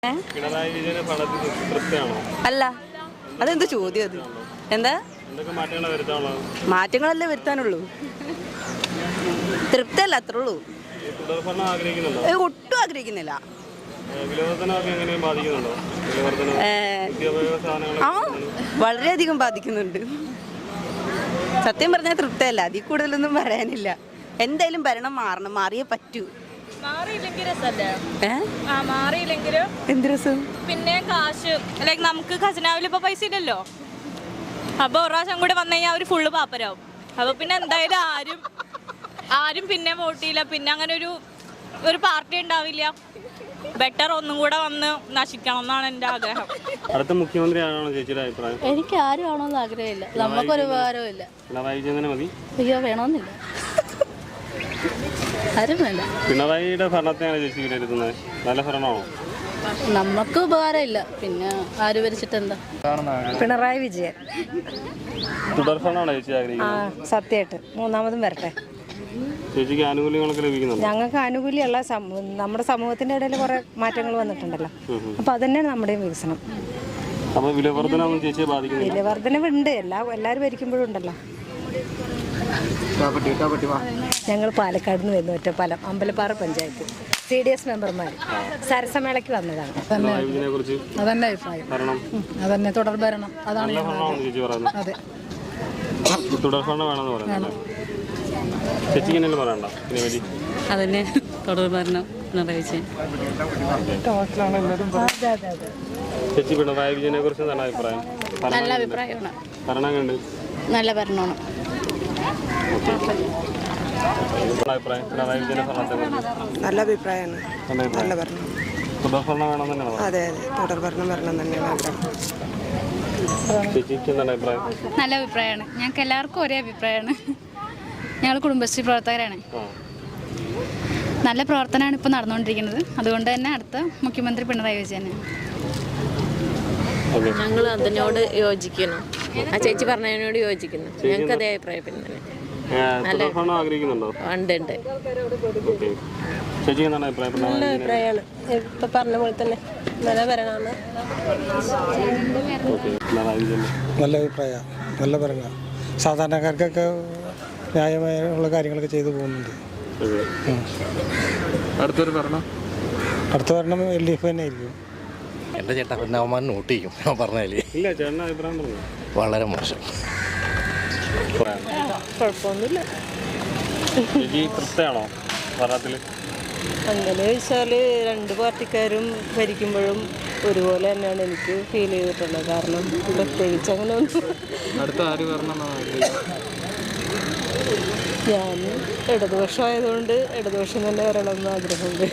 പിണറായി വിജയനെ തൃപ്തിയാണോ? അല്ല, അതെന്ത് ചോദ്യം അത്? എന്താ മാറ്റങ്ങളല്ലേ വരുത്താനുള്ളൂ, തൃപ്തിയല്ല, അത്രേ ഉള്ളൂ. ഒട്ടും ആഗ്രഹിക്കുന്നില്ല. ആ, വളരെയധികം ബാധിക്കുന്നുണ്ട്. സത്യം പറഞ്ഞാൽ തൃപ്തിയല്ല, അതിൽ കൂടുതലൊന്നും പറയാനില്ല. എന്തായാലും ഭരണം മാറണം, മാറിയേ പറ്റൂ. എന്ത് രസം? പിന്നെ കാശ് ലൈക്ക് നമുക്ക് ഖജനാവിൽ ഇപ്പൊ പൈസ ഇല്ലല്ലോ, അപ്പൊ ഒരു പ്രാവശ്യം കൂടെ വന്നു കഴിഞ്ഞാൽ അവര് ഫുള്ള് പാപ്പരാവും. അപ്പൊ പിന്നെ എന്തായാലും ആരും പിന്നെ വോട്ട് ചെയ്യില്ല, പിന്നെ അങ്ങനെ ഒരു പാർട്ടി ഉണ്ടാവില്ല. ബെറ്റർ ഒന്നും കൂടെ വന്ന് നശിക്കണം എന്നാണ് എന്റെ ആഗ്രഹം. അടുത്ത മുഖ്യമന്ത്രി ആരാണോ ചേച്ചിയുടെ അഭിപ്രായം? എനിക്ക് ആരും ആണോന്ന് ആഗ്രഹമില്ല, നമുക്കൊരു ഉപകാരവും ഇല്ല. പിണറായി വിജയൻ മതി? അയ്യോ, വേണമെന്നില്ല, ആരും വേണ്ട. പിണറായിയുടെ ഭരണത്തെയാണ് ചേച്ചി വിലയിരുത്തുന്നത്, നല്ല ഭരണമാണോ? നമുക്ക് ഉപകാരമില്ല, പിന്നെ ആര് ഭരിച്ചിട്ട് എന്താ. പിണറായി വിജയൻ തുടർഭരണമാണോ ചേച്ചി ആഗ്രഹിക്കുന്നത്? സത്യമായിട്ട് മൂന്നാമതും വരട്ടെ. ചേച്ചിക്ക് ആനുകൂല്യങ്ങളൊക്കെ ലഭിക്കുന്നുണ്ടോ? ഞങ്ങൾക്ക് ആനുകൂല്യമല്ല, നമ്മുടെ സമൂഹത്തിന്റെ ഇടയിൽ കുറെ മാറ്റങ്ങൾ വന്നിട്ടുണ്ടല്ലോ, അപ്പൊ അതന്നെയാണ് നമ്മുടെയും വികസനം. അപ്പൊ വിലവർദ്ധനൊന്നും ചേച്ചിയെ ബാധിക്കുന്നില്ല? വിലവർദ്ധനവുണ്ട്, എല്ലാവരും ഭരിക്കുമ്പോഴും ഉണ്ടല്ലോ. ഞങ്ങൾ പാലക്കാട് നിന്ന് വരുന്ന ഒറ്റപ്പാലം അമ്പലപ്പാറ പഞ്ചായത്ത് CDS മെമ്പർമാർ സരസമേളയ്ക്ക് വന്നതാണ്. അതന്നെ അഭിപ്രായം, അതന്നെ തുടർ ഭരണം, അതാണ് അതെ. തുടർഭരണം വേണമെന്ന് പറയുന്നത് ചേച്ചിക്ക് എന്നെ പറയണ്ട ഇതിനെപ്പറ്റി? അതന്നെ തുടർ ഭരണം പിണറായി വിജയൻ. ചേച്ചി പിണറായി വിജയനെ കുറിച്ച് എന്താണ് അഭിപ്രായം? നല്ല അഭിപ്രായമാണ്, ഭരണം കണ്ട് നല്ല ഭരണമാണ്. നല്ല അഭിപ്രായമാണ്, നല്ല ഭരണം. തുടർഭരണം വേണം തന്നെയാണ്? അതെ അതെ, തുടർ ഭരണം വരണം തന്നെയാണ് ആഗ്രഹം. ചേച്ചിക്ക് എന്താണ് അഭിപ്രായം? നല്ല അഭിപ്രായമാണ്, ഞങ്ങൾക്ക് എല്ലാവർക്കും ഒരേ അഭിപ്രായമാണ്. ഞങ്ങൾ കുടുംബശ്രീ പ്രവർത്തകരാണ്. നല്ല പ്രവർത്തനമാണ് ഇപ്പോൾ നടന്നുകൊണ്ടിരിക്കുന്നത്, അതുകൊണ്ട് തന്നെ അടുത്ത മുഖ്യമന്ത്രി പിണറായി വിജയനാണ്. ഞങ്ങൾ അതിനോട് യോജിക്കുന്നു, ആ ചേച്ചി പറഞ്ഞതിനോട് യോജിക്കുന്നു. ഞങ്ങൾക്ക് അതേ അഭിപ്രായം. പിന്നെ ആഗ്രഹിക്കുന്നുണ്ടോ? ഉണ്ട്. ചേച്ചിക്ക് എന്താണ് അഭിപ്രായം? നല്ല അഭിപ്രായമാണ്, ഇപ്പൊ പറഞ്ഞ പോലെ തന്നെ നല്ല ഭരണമാണ്. നല്ല അഭിപ്രായമാണ്, നല്ല ഭരണം. സാധാരണക്കാർക്കൊക്കെ ന്യായമായുള്ള കാര്യങ്ങളൊക്കെ ചെയ്തു പോകുന്നുണ്ട്. അടുത്ത ഭരണം LDF തന്നെ ആയിരിക്കും. എൻ്റെ ചേട്ടാ പിന്നെ അവന്മാർ നോട്ട് ചെയ്യും, ഞാൻ പറഞ്ഞാലേ. ഇല്ല, ചേട്ടൻ്റെ അഭിപ്രായം പറഞ്ഞു. വളരെ മോശം. കുഴപ്പമൊന്നുമില്ല. ചേച്ചി തൃപ്തിയാണോ ഭരണത്തിൽ? അങ്ങനെ ചോദിച്ചാൽ രണ്ട് പാർട്ടിക്കാരും ഭരിക്കുമ്പോഴും ഒരുപോലെ തന്നെയാണ് എനിക്ക് ഫീൽ ചെയ്തിട്ടുള്ളത്. കാരണം പ്രത്യേകിച്ച് അങ്ങനെ ഒന്നും. അടുത്ത ആര് വരണം? ഞാൻ ഇടതുപക്ഷം ആയതുകൊണ്ട് ഇടതുപക്ഷം തന്നെ വരണമെന്ന് ആഗ്രഹമുണ്ട്.